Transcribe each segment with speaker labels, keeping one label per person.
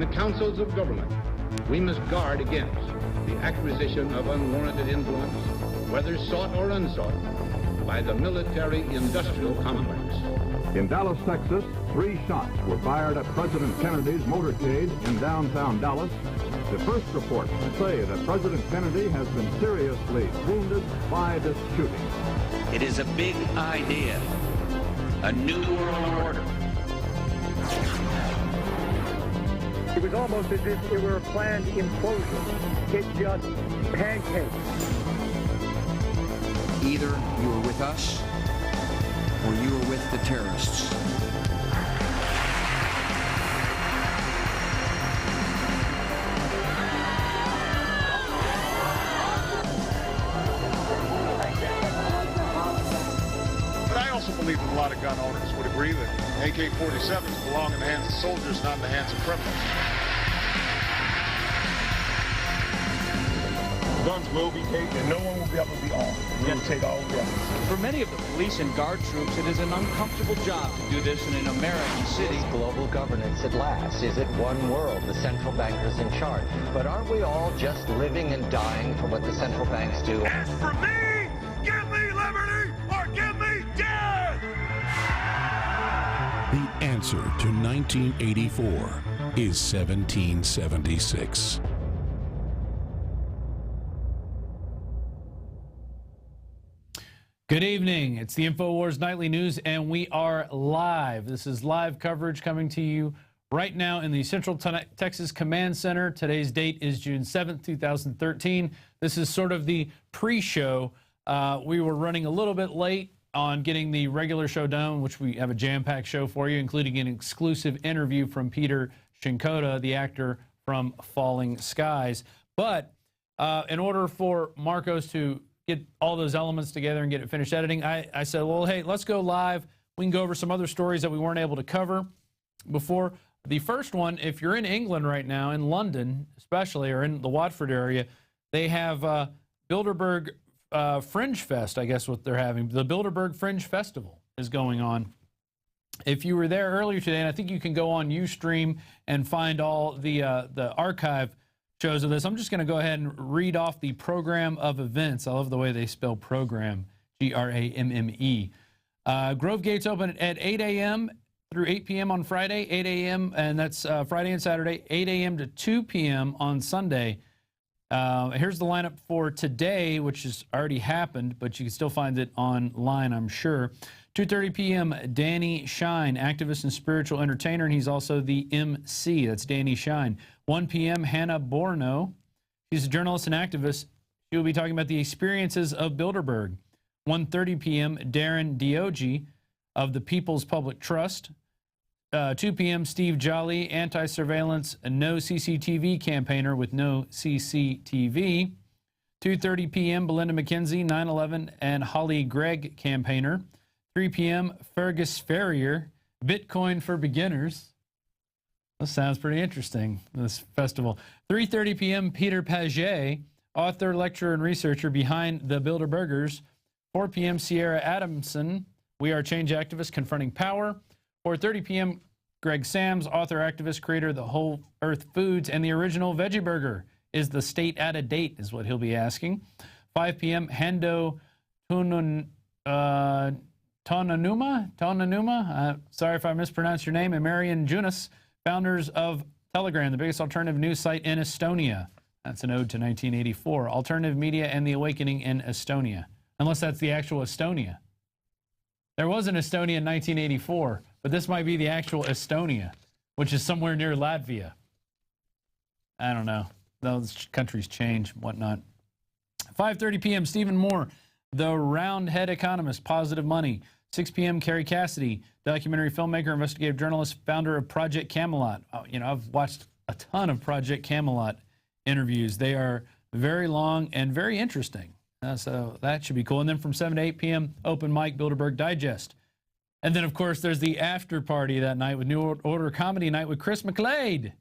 Speaker 1: the councils of government, we must guard against the acquisition of unwarranted influence, whether sought or unsought, by the military-industrial complex.
Speaker 2: In Dallas, Texas, 3 shots were fired at President Kennedy's motorcade in downtown Dallas. The first reports say that President Kennedy has been seriously wounded by this shooting.
Speaker 3: It is a big idea, a new world order.
Speaker 4: It was almost as if it were a planned implosion. It just pancaked.
Speaker 3: Either you were with us or you were with the terrorists.
Speaker 5: But I also believe that a lot of gun owners would agree that AK-47s belong in the hands of soldiers, not in the hands of criminals. Guns will be taken, and no one will be able to be armed. We will take all guns.
Speaker 6: For many of the police and guard troops, it is an uncomfortable job to do this in an American city.
Speaker 7: Is global governance at last? Is it one world, the central bankers in charge? But aren't we all just living and dying for what the central banks do?
Speaker 5: As for me, give me liberty or give me death!
Speaker 8: The answer to 1984 is 1776.
Speaker 9: Good evening. It's the INFOWARS Nightly News, and we are live. This is live coverage coming to you right now in the Central Texas Command Center. Today's date is June 7th, 2013. This is sort of the pre-show. We were running a little bit late on getting the regular show done, which we have a jam-packed show for you, including an exclusive interview from Peter Shinkota, the actor from Falling Skies. But in order for Marcos to get all those elements together and get it finished editing, I said, well, hey, let's go live. We can go over some other stories that we weren't able to cover before. The first one, if you're in England right now, in London especially, or in the Watford area, they have Bilderberg Fringe Fest, I guess what they're having. The Bilderberg Fringe Festival is going on. If you were there earlier today, and I think you can go on Ustream and find all the archive shows of this. I'm just going to go ahead and read off the program of events. I love the way they spell program, G-R-A-M-M-E. Grove Gates open at 8 a.m. through 8 p.m. on Friday, 8 a.m., and that's Friday and Saturday, 8 a.m. to 2 p.m. on Sunday. Here's the lineup for today, which has already happened, but you can still find it online, I'm sure. 2:30 p.m., Danny Shine, activist and spiritual entertainer, and he's also the MC. That's Danny Shine. 1 p.m., Hannah Borno. She's a journalist and activist. She will be talking about the experiences of Bilderberg. 1:30 p.m., Darren Diogi of the People's Public Trust. 2 p.m., Steve Jolly, anti-surveillance, no CCTV campaigner with no CCTV. 2:30 p.m., Belinda McKenzie, 9/11 and Holly Gregg campaigner. 3 p.m., Fergus Ferrier, Bitcoin for Beginners. This sounds pretty interesting, this festival. 3:30 p.m., Peter Paget, author, lecturer, and researcher behind the Bilderbergers. 4 p.m., Sierra Adamson, We Are Change activist confronting power. 4:30 p.m., Greg Sams, author, activist, creator of the Whole Earth Foods and the original Veggie Burger. Is the state out of date, is what he'll be asking. 5 p.m., Hando Tonanuma, sorry if I mispronounced your name, and Marian Junas, founders of Telegram, the biggest alternative news site in Estonia. That's an ode to 1984. Alternative media and the awakening in Estonia. Unless that's the actual Estonia. There was an Estonia in 1984, but this might be the actual Estonia, which is somewhere near Latvia. I don't know. Those countries change, whatnot. 5:30 p.m., Stephen Moore, the Roundhead Economist, Positive Money. 6 p.m., Carrie Cassidy, documentary filmmaker, investigative journalist, founder of Project Camelot. You know, I've watched a ton of Project Camelot interviews. They are very long and very interesting. So that should be cool. And then from 7 to 8 p.m., open mic, Bilderberg Digest. And then, of course, there's the after party that night with New Order Comedy Night with Chris McLeod.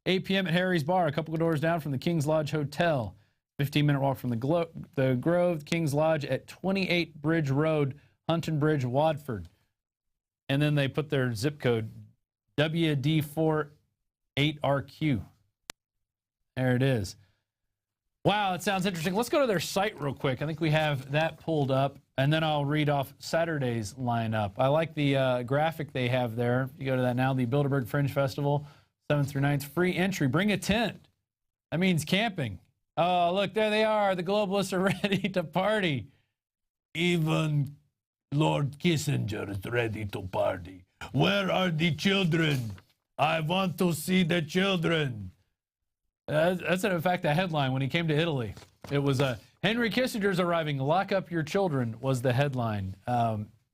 Speaker 9: 8 p.m. at Harry's Bar, a couple of doors down from the King's Lodge Hotel. 15-minute walk from the Grove, King's Lodge at 28 Bridge Road, Hunton Bridge, Watford. And then they put their zip code, WD4 8RQ. There it is. Wow, it sounds interesting. Let's go to their site real quick. I think we have that pulled up, and then I'll read off Saturday's lineup. I like the graphic they have there. You go to that now, the Bilderberg Fringe Festival, 7th through 9th, free entry. Bring a tent. That means camping. Oh, look, there they are. The globalists are ready to party. Even Lord Kissinger is ready to party. Where are the children? I want to see the children. That's in fact a headline when he came to Italy. It was Henry Kissinger's arriving. Lock up your children was the headline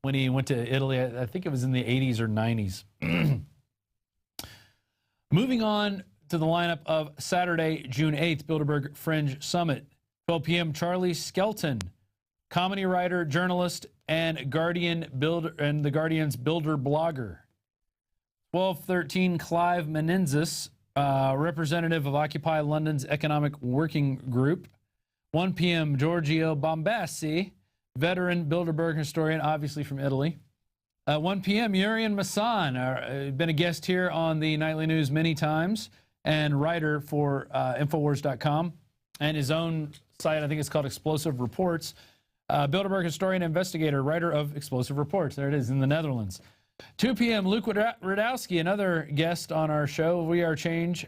Speaker 9: when he went to Italy. I think it was in the 80s or 90s. Moving on to the lineup of Saturday, June 8th, Bilderberg Fringe Summit. 12 p.m. Charlie Skelton, comedy writer, journalist, and the Guardian's builder blogger. 12:13 Clive Menenzes, representative of Occupy London's Economic Working Group. 1 p.m. Giorgio Bombassi, veteran Bilderberg historian, obviously from Italy. 1 p.m. Urian Masson, been a guest here on the Nightly News many times, and writer for INFOWARS.com and his own site, I think it's called Explosive Reports. Bilderberg historian, investigator, writer of Explosive Reports. There it is in the Netherlands. 2 p.m. Luke Radowski, another guest on our show, We Are Change,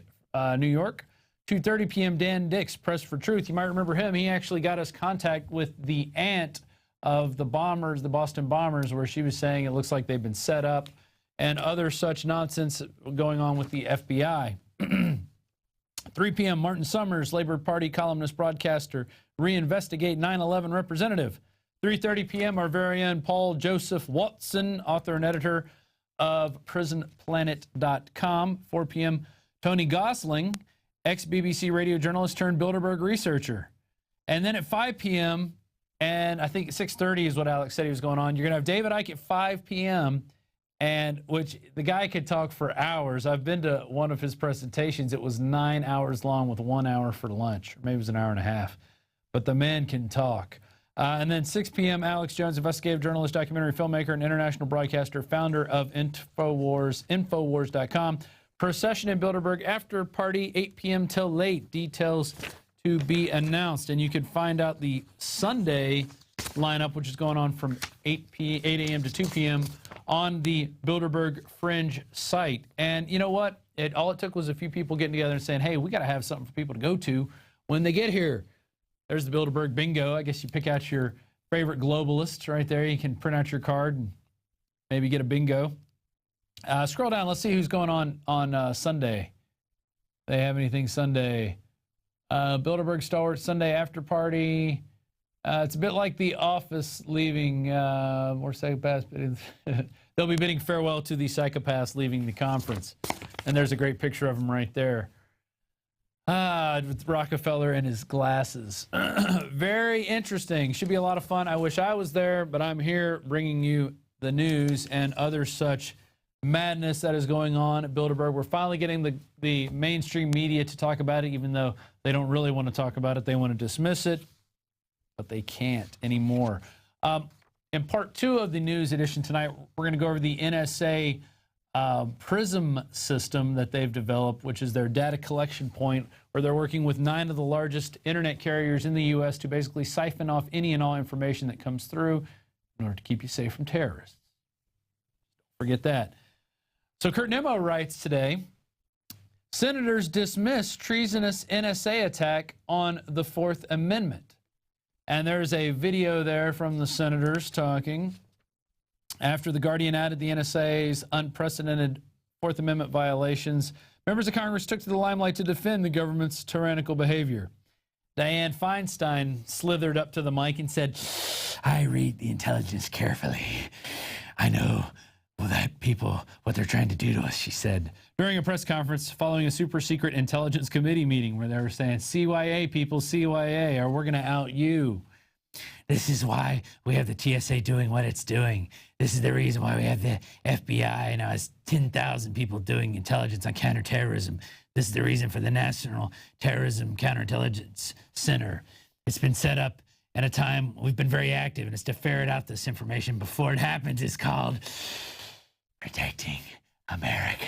Speaker 9: New York. 2:30 p.m. Dan Dix, Press for Truth. You might remember him. He actually got us contact with the aunt of the bombers, the Boston bombers, where she was saying it looks like they've been set up and other such nonsense going on with the FBI. 3 p.m. Martin Summers, Labor Party columnist, broadcaster, reinvestigate 9/11 representative. 3:30 p.m. our very own Paul Joseph Watson, author and editor of PrisonPlanet.com. 4 p.m. Tony Gosling, ex-BBC radio journalist turned Bilderberg researcher. And then at 5 p.m., and I think 6:30 is what Alex said he was going on, you're going to have David Icke at 5 p.m., and which the guy could talk for hours. I've been to one of his presentations. It was 9 hours long with 1 hour for lunch. Or maybe it was an hour and a half. But the man can talk. And then 6 p.m., Alex Jones, investigative journalist, documentary filmmaker, and international broadcaster, founder of INFOWARS, Infowars.com. Procession in Bilderberg, after party, 8 p.m. till late. Details to be announced. And you can find out the Sunday lineup, which is going on from 8 a.m. to 2 p.m. on the Bilderberg Fringe site. And you know what? All it took was a few people getting together and saying, hey, we got to have something for people to go to when they get here. There's the Bilderberg bingo. I guess you pick out your favorite globalists right there. You can print out your card and maybe get a bingo. Scroll down. Let's see who's going on Sunday. They have anything Sunday? Bilderberg Stalwart Sunday after party. It's a bit like The Office leaving. More psychopaths. They'll be bidding farewell to the psychopaths leaving the conference. And there's a great picture of them right there. With Rockefeller and his glasses. Very interesting. Should be a lot of fun. I wish I was there, but I'm here bringing you the news and other such madness that is going on at Bilderberg. We're finally getting the mainstream media to talk about it, even though they don't really want to talk about it. They want to dismiss it, but they can't anymore. In part 2 of the news edition tonight, we're going to go over the NSA PRISM system that they've developed, which is their data collection point, where they're working with 9 of the largest internet carriers in the U.S. to basically siphon off any and all information that comes through in order to keep you safe from terrorists. Don't forget that. So Kurt Nimmo writes today, senators dismiss treasonous NSA attack on the Fourth Amendment. And there's a video there from the senators talking. After The Guardian added the NSA's unprecedented Fourth Amendment violations, members of Congress took to the limelight to defend the government's tyrannical behavior. Dianne Feinstein slithered up to the mic and said, I read the intelligence carefully. I know that people, what they're trying to do to us, she said. During a press conference following a super secret intelligence committee meeting where they were saying, CYA people, CYA, or we're going to out you. This is why we have the TSA doing what it's doing. This is the reason why we have the FBI and us 10,000 people doing intelligence on counterterrorism. This is the reason for the National Terrorism Counterintelligence Center. It's been set up at a time we've been very active, and it's to ferret out this information before it happens. It's called Protecting America.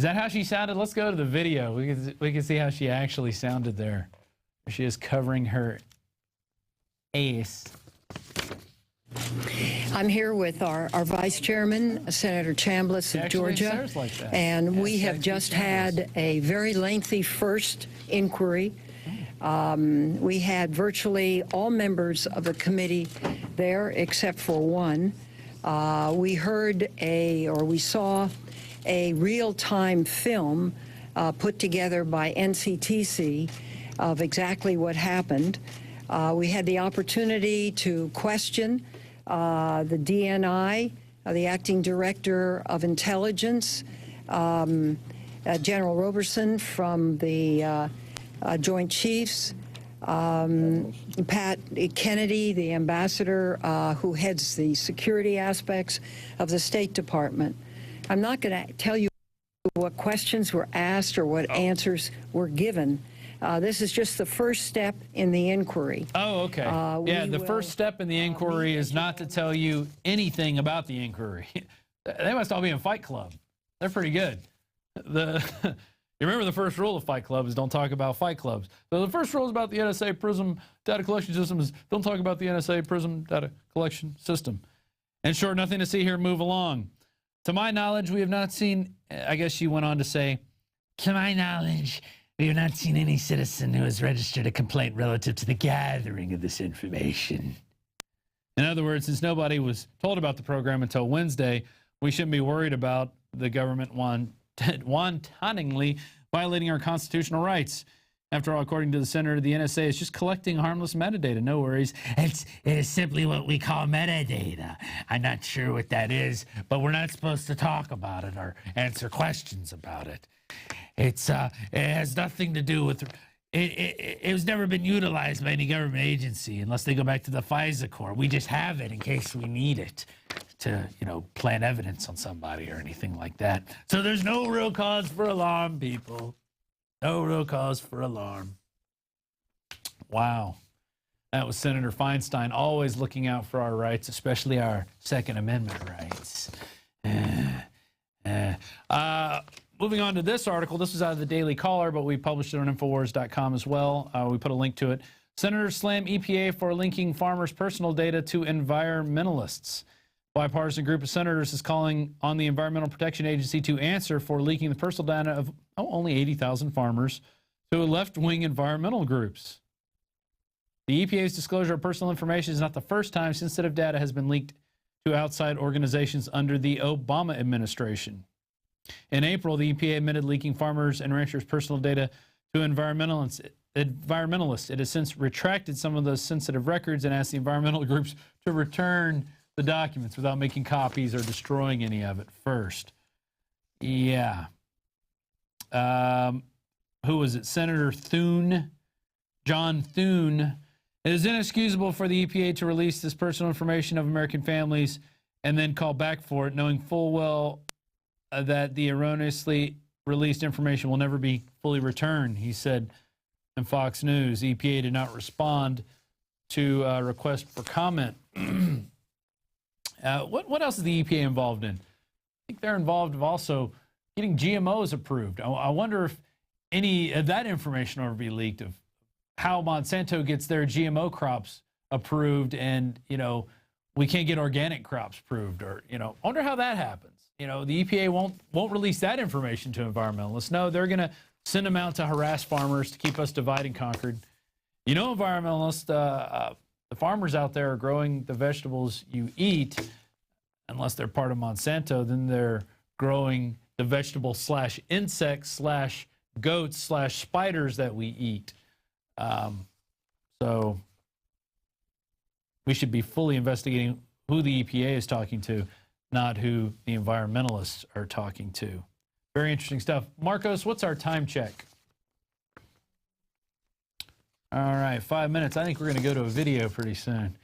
Speaker 9: Is that how she sounded? Let's go to the video. We can see how she actually sounded there. She is covering her ass.
Speaker 10: I'm here with our Vice Chairman, Senator Chambliss of Georgia,
Speaker 9: like that.
Speaker 10: And we have just had a very lengthy first inquiry. We had virtually all members of the committee there except for one. We heard we saw a real-time film put together by NCTC of exactly what happened. We had the opportunity to question the DNI, the Acting Director of Intelligence, General Roberson from the Joint Chiefs, Pat Kennedy, the ambassador who heads the security aspects of the State Department. I'm not going to tell you what questions were asked or what answers were given. This is just the first step in the inquiry.
Speaker 9: Oh, okay. Yeah, the first step in the inquiry is not to tell you anything about the inquiry. They must all be in Fight Club. They're pretty good. You remember the first rule of Fight Club is don't talk about Fight Clubs. So the first rule is about the NSA PRISM data collection system is don't talk about the NSA PRISM data collection system. In short, nothing to see here, move along. To my knowledge, we have not seen, I guess she went on to say, to my knowledge, we have not seen any citizen who has registered a complaint relative to the gathering of this information. In other words, since nobody was told about the program until Wednesday, we shouldn't be worried about the government wantonly violating our constitutional rights. After all, according to the Senator, the NSA is just collecting harmless metadata. No worries. It is simply what we call metadata. I'm not sure what that is, but we're not supposed to talk about it or answer questions about it. It has nothing to do with it has never been utilized by any government agency unless they go back to the FISA court. We just have it in case we need it to, plant evidence on somebody or anything like that. So there's no real cause for alarm, people. No real cause for alarm. Wow. That was Senator Feinstein, always looking out for our rights, especially our Second Amendment rights. Moving on to this article. This was out of the Daily Caller, but we published it on INFOWARS.com as well. We put a link to it. Senators slam EPA for linking farmers' personal data to environmentalists. Bipartisan group of senators is calling on the Environmental Protection Agency to answer for leaking the personal data of only 80,000 farmers to left-wing environmental groups. The EPA's disclosure of personal information is not the first time sensitive data has been leaked to outside organizations under the Obama administration. In April, the EPA admitted leaking farmers and ranchers' personal data to environmentalists. It has since retracted some of those sensitive records and asked the environmental groups to return the documents without making copies or destroying any of it first. Yeah. Who was it? Senator Thune, John Thune. It is inexcusable for the EPA to release this personal information of American families and then call back for it, knowing full well that the erroneously released information will never be fully returned, he said in Fox News. EPA did not respond to a request for comment. What else is the EPA involved in? I think they're involved in also getting GMOs approved. I wonder if any of that information will ever be leaked of how Monsanto gets their GMO crops approved and, we can't get organic crops approved, or, I wonder how that happens. The EPA won't release that information to environmentalists. No, they're going to send them out to harass farmers to keep us divide and conquered. Environmentalists, the farmers out there are growing the vegetables you eat. Unless they're part of Monsanto, then they're growing the vegetable/insects/goats/spiders that we eat. So we should be fully investigating who the EPA is talking to, not who the environmentalists are talking to. Very interesting stuff. Marcos, what's our time check? All right, 5 minutes. I think we're going to go to a video pretty soon.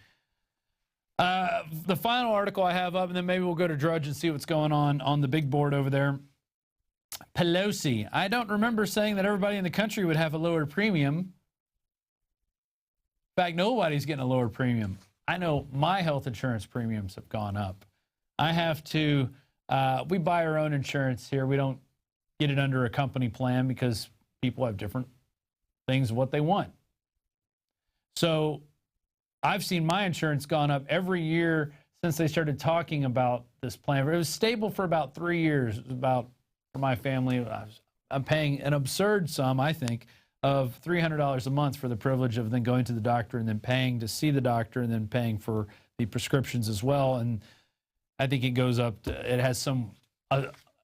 Speaker 9: The final article I have up, and then maybe we'll go to Drudge and see what's going on the big board over there. Pelosi. I don't remember saying that everybody in the country would have a lower premium. In fact, nobody's getting a lower premium. I know my health insurance premiums have gone up. I have to, we buy our own insurance here. We don't get it under a company plan because people have different things, what they want. So I've seen my insurance gone up every year since they started talking about this plan. It was stable for about 3 years. It was about, for my family, I'm paying an absurd sum, I think, of $300 a month for the privilege of then going to the doctor and then paying to see the doctor and then paying for the prescriptions as well. And I think it goes up to, it has some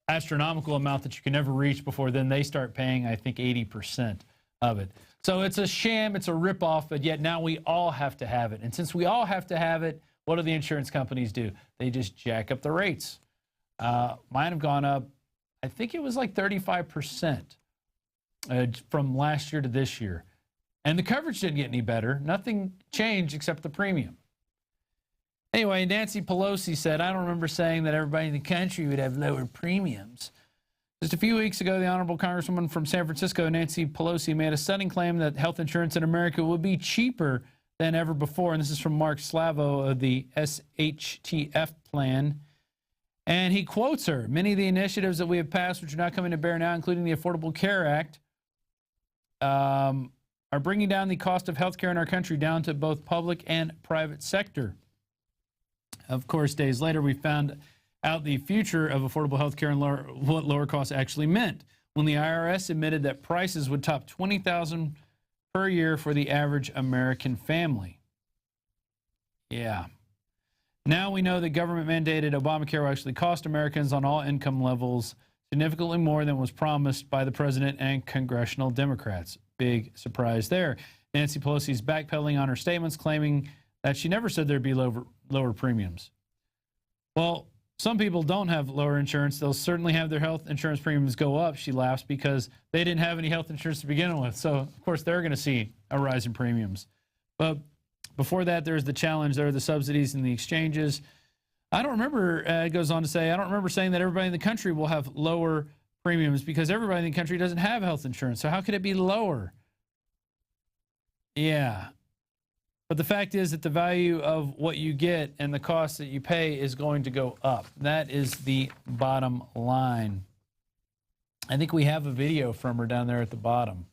Speaker 9: astronomical amount that you can never reach before then they start paying, I think, 80% of it. So it's a sham, it's a ripoff, but yet now we all have to have it. And since we all have to have it, what do the insurance companies do? They just jack up the rates. Mine have gone up, I think it was like 35% from last year to this year. And the coverage didn't get any better. Nothing changed except the premium. Anyway, Nancy Pelosi said, I don't remember saying that everybody in the country would have lower premiums. Just a few weeks ago, the Honorable Congresswoman from San Francisco, Nancy Pelosi, made a stunning claim that health insurance in America would be cheaper than ever before. And this is from Mark Slavo of the SHTF plan. And he quotes her, many of the initiatives that we have passed, which are not coming to bear now, including the Affordable Care Act, are bringing down the cost of health care in our country down to both public and private sector. Of course, days later, we found out the future of affordable health care and what lower costs actually meant when the IRS admitted that prices would top $20,000 per year for the average American family. Yeah. Now we know that government-mandated Obamacare will actually cost Americans on all income levels significantly more than was promised by the president and congressional Democrats. Big surprise there. Nancy Pelosi's backpedaling on her statements, claiming that she never said there'd be lower premiums. Well, some people don't have lower insurance. They'll certainly have their health insurance premiums go up, she laughs, because they didn't have any health insurance to begin with. So, of course, they're going to see a rise in premiums. But before that, there's the challenge. There are the subsidies and the exchanges. I don't remember, it goes on to say, I don't remember saying that everybody in the country will have lower premiums because everybody in the country doesn't have health insurance. So how could it be lower? Yeah. But the fact is that the value of what you get and the cost that you pay is going to go up. That is the bottom line. I think we have a video from her down there at the bottom.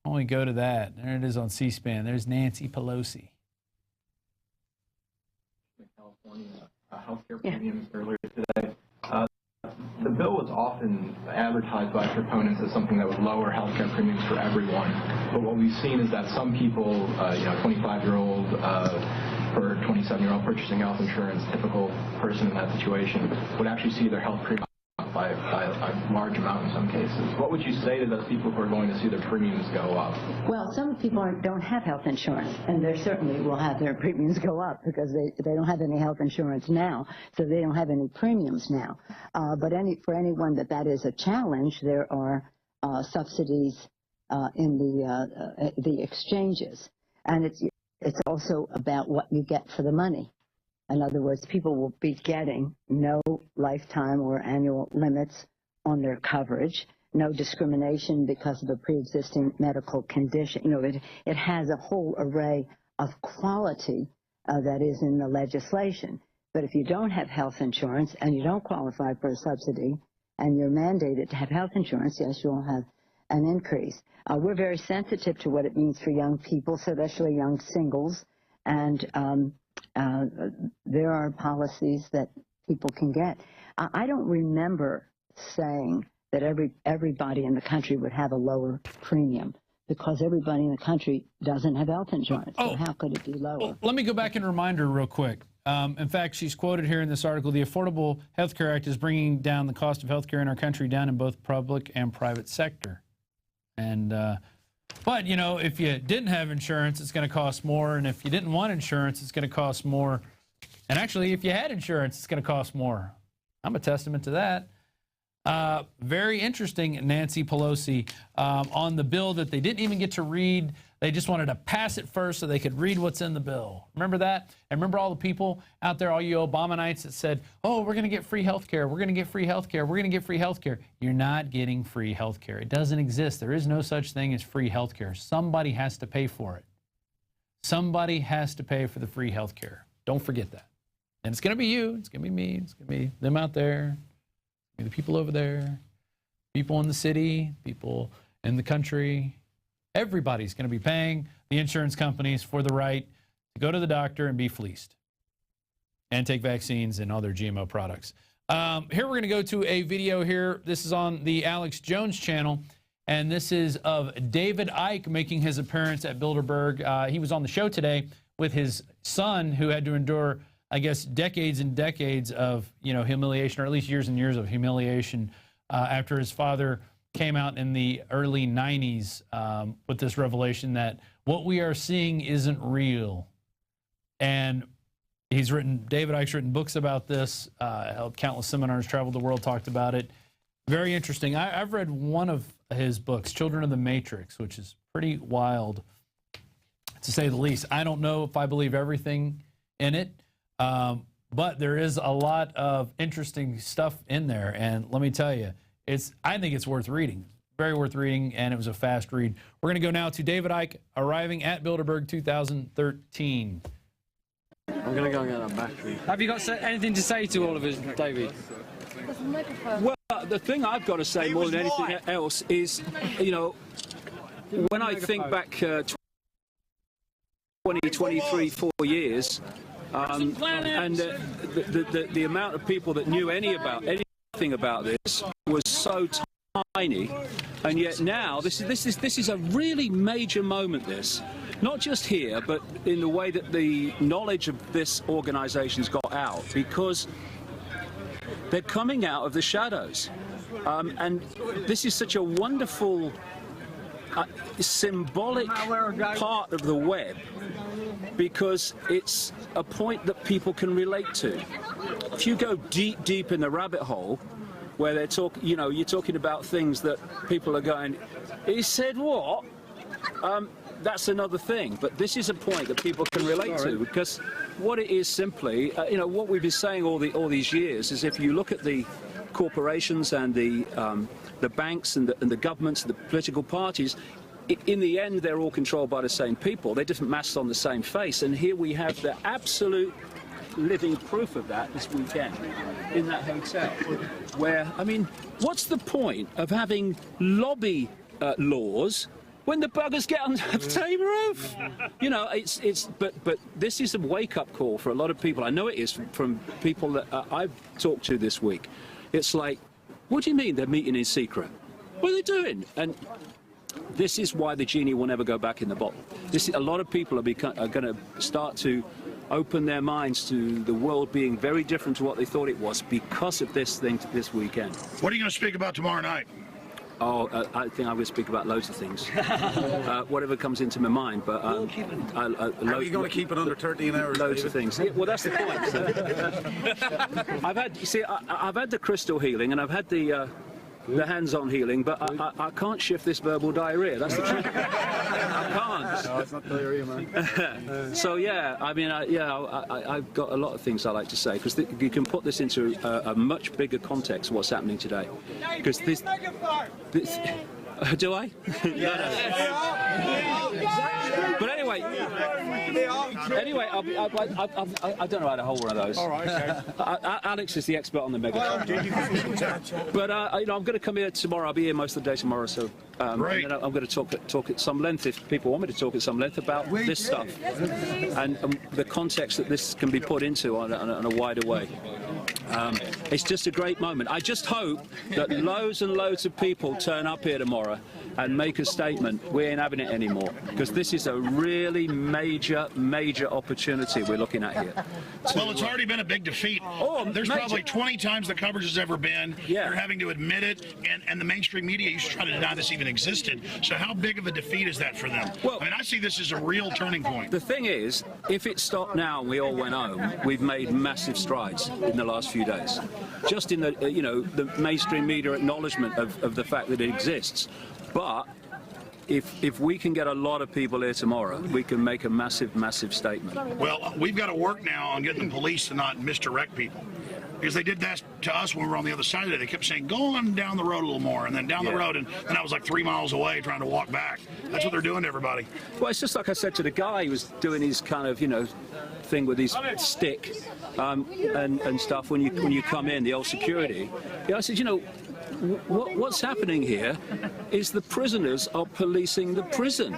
Speaker 9: Only go to that. There it is on C-SPAN. There's Nancy Pelosi.
Speaker 11: California healthcare premiums earlier today. The bill was often advertised by proponents as something that would lower healthcare premiums for everyone. But what we've seen is that some people, 25-year-old or 27-year-old purchasing health insurance, typical person in that situation, would actually see their health premium up by a large amount in some cases. What would you say to those people who are going to see their premiums go up?
Speaker 12: Well, some people don't have health insurance, and they certainly will have their premiums go up because they don't have any health insurance now, so they don't have any premiums now. But for anyone that is a challenge, there are subsidies in the exchanges, and it's also about what you get for the money. In other words, people will be getting no lifetime or annual limits on their coverage, no discrimination because of a pre-existing medical condition. You know, it has a whole array of quality that is in the legislation. But if you don't have health insurance and you don't qualify for a subsidy and you're mandated to have health insurance, yes, you'll have an increase. We're very sensitive to what it means for young people, especially young singles, and there are policies that people can get. I don't remember saying that everybody in the country would have a lower premium because everybody in the country doesn't have health insurance. So how could it be lower?
Speaker 9: Well, let me go back and remind her real quick. In fact, she's quoted here in this article, the Affordable Health Care Act is bringing down the cost of health care in our country down in both public and private sector. And but, you know, if you didn't have insurance, it's going to cost more. And if you didn't want insurance, it's going to cost more. And actually, if you had insurance, it's going to cost more. I'm a testament to that. Very interesting, Nancy Pelosi, on the bill that they didn't even get to read. They just wanted to pass it first so they could read what's in the bill. Remember that? And remember all the people out there, all you Obamanites that said, oh, we're going to get free health care. We're going to get free health care. We're going to get free health care. You're not getting free health care. It doesn't exist. There is no such thing as free health care. Somebody has to pay for it. Somebody has to pay for the free health care. Don't forget that. And it's going to be you. It's going to be me. It's going to be them out there. It's going to be the people over there. people in the city, people in the country, everybody's going to be paying the insurance companies for the right to go to the doctor and be fleeced and take vaccines and other GMO products. Here we're going to go to a video here. This is on the Alex Jones channel, and this is of David Icke making his appearance at Bilderberg. He was on the show today with his son, who had to endure, I guess, decades and decades of, humiliation, or at least years and years of humiliation after his father came out in the early 90s with this revelation that what we are seeing isn't real. And David Icke's written books about this, held countless seminars, traveled the world, talked about it. Very interesting. I've read one of his books, Children of the Matrix, which is pretty wild, to say the least. I don't know if I believe everything in it, but there is a lot of interesting stuff in there. And let me tell you, I think it's worth reading. Very worth reading, and it was a fast read. We're going to go now to David Icke arriving at Bilderberg 2013.
Speaker 13: I'm going to go and get that battery. Have you got anything to say to all of us, David?
Speaker 14: Well, the thing I've got to say more than anything else is, when I think back 20, 23, 4 years, and the amount of people that knew anything about this was so tiny, and yet now this is a really major moment. This, not just here, but in the way that the knowledge of this organization's got out, because they're coming out of the shadows, and this is such a wonderful symbolic part of the web, because it's a point that people can relate to. If you go deep in the rabbit hole, where they're you're talking about things that people are going, he said what? That's another thing. But this is a point that people can relate to, because what it is simply, what we've been saying all these years is, if you look at the corporations and the banks and the governments and the political parties, in the end, they're all controlled by the same people. They're different masks on the same face. And here we have the absolute living proof of that this weekend in that hotel, where, what's the point of having lobby laws when the buggers get on the same roof? But this is a wake-up call for a lot of people. I know it is from people that I've talked to this week. It's like, what do you mean they're meeting in secret? What are they doing? And this is why the genie will never go back in the bottle. A lot of people are going to start to open their minds to the world being very different to what they thought it was because of this thing this weekend.
Speaker 15: What are you going to speak about tomorrow night?
Speaker 14: Oh, I think I'm going to speak about loads of things. Whatever comes into my mind. But
Speaker 15: how are you going to keep it under 13 hours?
Speaker 14: Loads of things. Yeah, well, that's the point. I've had the crystal healing, and I've had the hands-on healing, but I can't shift this verbal diarrhea. That's the truth. I can't.
Speaker 13: No, it's not diarrhea, man.
Speaker 14: So yeah, I've got a lot of things I like to say, because you can put this into a much bigger context of what's happening today. Because this do I? But anyway, I don't know how to hold one of those. All right, okay. Alex is the expert on the megaphone. But I'm going to come here tomorrow. I'll be here most of the day tomorrow, so I'm going to talk at some length, if people want me to talk at some length, about this stuff and the context that this can be put into on a wider way. It's just a great moment. I just hope that loads and loads of people turn up here tomorrow and make a statement. We ain't having it anymore, because this is a really major opportunity we're looking at here.
Speaker 15: Well, it's already been a big defeat. There's probably 20 times the coverage has ever been. Yeah. They're having to admit it, and the mainstream media used to try to deny this even existed. So how big of a defeat is that for them? Well, I see this as a real turning point.
Speaker 14: The thing is, if it stopped now and we all went home, we've made massive strides in the last few days. Just in the the mainstream media acknowledgement of the fact that it exists. But if we can get a lot of people here tomorrow, we can make a massive statement.
Speaker 15: Well, we've got to work now on getting the police to not misdirect people. because they did that to us when we were on the other side of it. They kept saying, go on down the road a little more, and then down the road, and then I was like 3 miles away trying to walk back. That's what they're doing to everybody.
Speaker 14: Well, it's just like I said to the guy who was doing his kind of, thing with his stick and stuff when you come in, the old security. I said, what's happening here is the prisoners are policing the prison,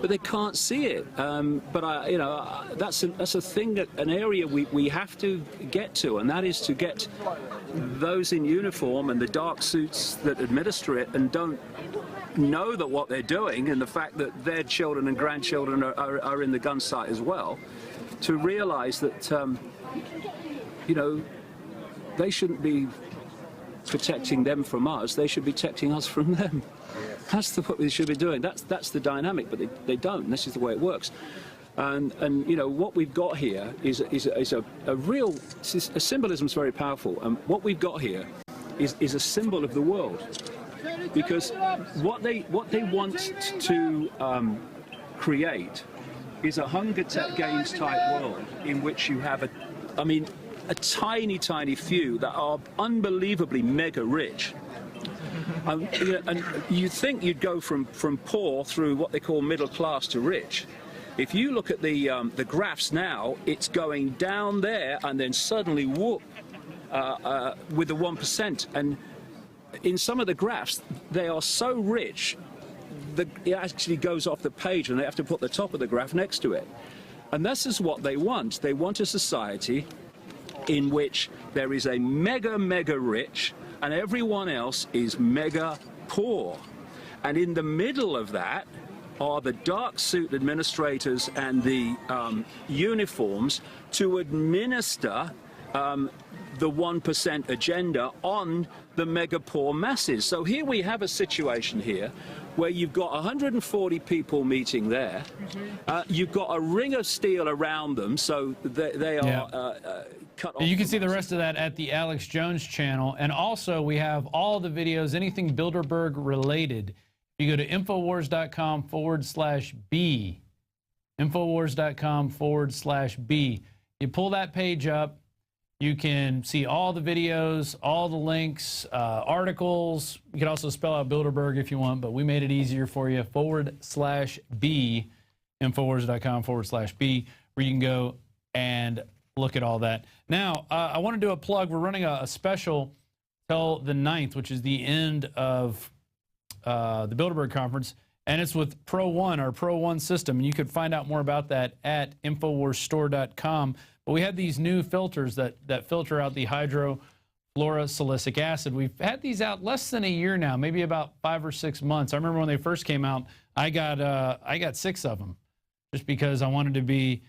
Speaker 14: but they can't see it. But that's a thing, an area we have to get to, and that is to get those in uniform and the dark suits that administer it and don't know that what they're doing, and the fact that their children and grandchildren are in the gun sight as well, to realize that they shouldn't be protecting them from us, they should be protecting us from them. That's what they should be doing. That's the dynamic, but they don't, and this is the way it works. And what we've got here is a real, a symbolism is very powerful, and what we've got here is a symbol of the world, because what they want to create is a Hunger Games type world in which you have a tiny few that are unbelievably mega rich. And you think you'd go from poor through what they call middle class to rich. If you look at the graphs now, it's going down there and then suddenly whoop with the 1%. And in some of the graphs, they are so rich that it actually goes off the page and they have to put the top of the graph next to it. And this is what they want. They want a society in which there is a mega rich and everyone else is mega poor. And in the middle of that are the dark suit administrators and the uniforms to administer the 1% agenda on the mega poor masses. So here we have a situation here where you've got 140 people meeting there. You've got a ring of steel around them, so they are cut off.
Speaker 9: You can see the rest of that at the Alex Jones channel. And also we have all the videos, anything Bilderberg related. You go to INFOWARS.com/B. INFOWARS.com/B. You pull that page up. You can see all the videos, all the links, articles. You can also spell out Bilderberg if you want, but we made it easier for you. /B, INFOWARS.com/B, where you can go and look at all that. Now, I want to do a plug. We're running a special till the 9th, which is the end of the Bilderberg conference, and it's with Pro One, our Pro One system. And you could find out more about that at InfoWarsStore.com. But we had these new filters that filter out the hydrofluorosilicic acid. We've had these out less than a year now, maybe about 5 or 6 months. I remember when they first came out, I got 6 of them, just because I wanted to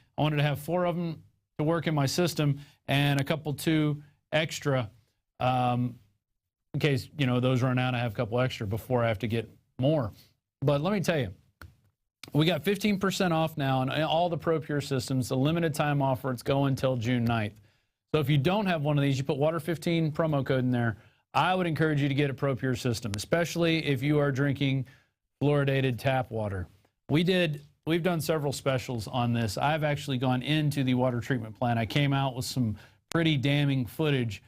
Speaker 9: have 4 of them to work in my system and a couple 2 extra in case those run out. I have a couple extra before I have to get more. But let me tell you, we got 15% off now on all the ProPure systems, a limited time offer. It's going until June 9th. So if you don't have one of these, you put Water15 promo code in there. I would encourage you to get a ProPure system, especially if you are drinking fluoridated tap water. We've done several specials on this. I've actually gone into the water treatment plant. I came out with some pretty damning footage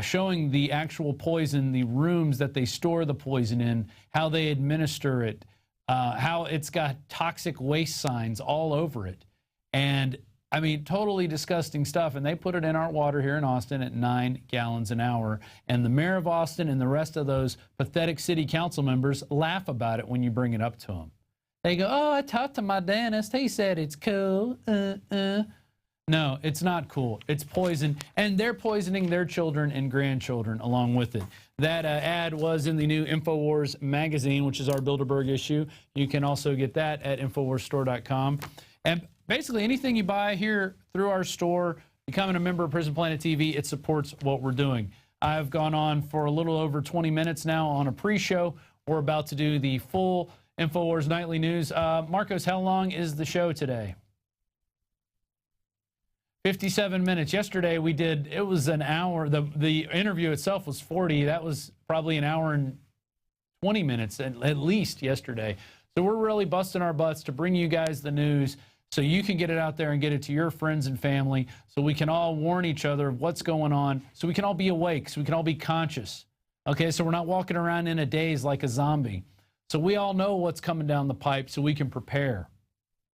Speaker 9: showing the actual poison, the rooms that they store the poison in, how they administer it, how it's got toxic waste signs all over it. And I mean, totally disgusting stuff. And they put it in our water here in Austin at 9 gallons an hour. And the mayor of Austin and the rest of those pathetic city council members laugh about it when you bring it up to them. They go, oh, I talked to my dentist. He said it's cool. No, it's not cool. It's poison. And they're poisoning their children and grandchildren along with it. That ad was in the new InfoWars magazine, which is our Bilderberg issue. You can also get that at InfoWarsStore.com. And basically anything you buy here through our store, becoming a member of Prison Planet TV, it supports what we're doing. I've gone on for a little over 20 minutes now on a pre-show. We're about to do the full InfoWars Nightly News. Marcos, how long is the show today? 57 minutes. Yesterday we did, it was an hour. The interview itself was 40. That was probably an hour and 20 minutes at least yesterday. So we're really busting our butts to bring you guys the news so you can get it out there and get it to your friends and family, so we can all warn each other of what's going on, so we can all be awake, so we can all be conscious. Okay, so we're not walking around in a daze like a zombie. So we all know what's coming down the pipe so we can prepare.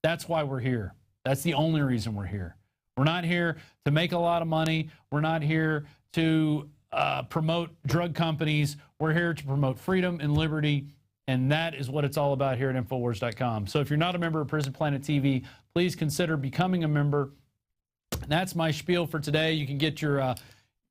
Speaker 9: That's why we're here. That's the only reason we're here. We're not here to make a lot of money. We're not here to promote drug companies. We're here to promote freedom and liberty, and that is what it's all about here at INFOWARS.com. So if you're not a member of Prison Planet TV, please consider becoming a member. That's my spiel for today. You can get your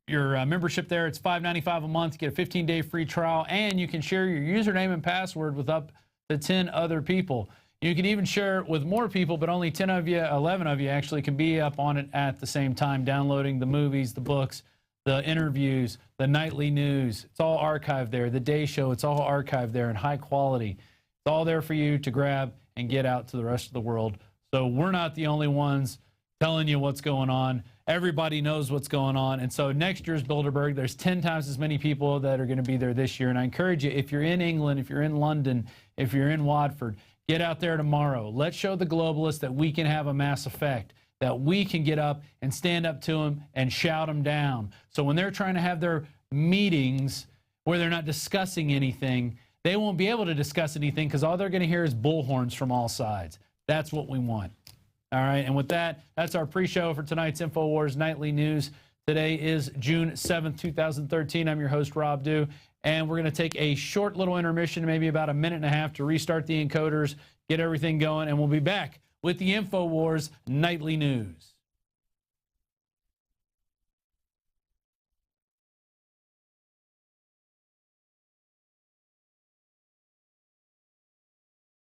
Speaker 9: membership there. It's $5.95 a month. You get a 15-day free trial, and you can share your username and password with up to 10 other people. You can even share it with more people, but only 10 of you, 11 of you actually can be up on it at the same time, downloading the movies, the books, the interviews, the nightly news. It's all archived there. The day show, it's all archived there in high quality. It's all there for you to grab and get out to the rest of the world. So we're not the only ones telling you what's going on. Everybody knows what's going on. And so next year's Bilderberg, there's 10 times as many people that are going to be there this year. And I encourage you, if you're in England, if you're in London, if you're in Watford, get out there tomorrow. Let's show the globalists that we can have a mass effect, that we can get up and stand up to them and shout them down. So when they're trying to have their meetings where they're not discussing anything, they won't be able to discuss anything because all they're going to hear is bullhorns from all sides. That's what we want. All right, and with that, that's our pre-show for tonight's InfoWars Nightly News. Today is June 7th, 2013. I'm your host, Rob Dew, and we're going to take a short little intermission, maybe about a minute and a half, to restart the encoders, get everything going, and we'll be back with the InfoWars Nightly News.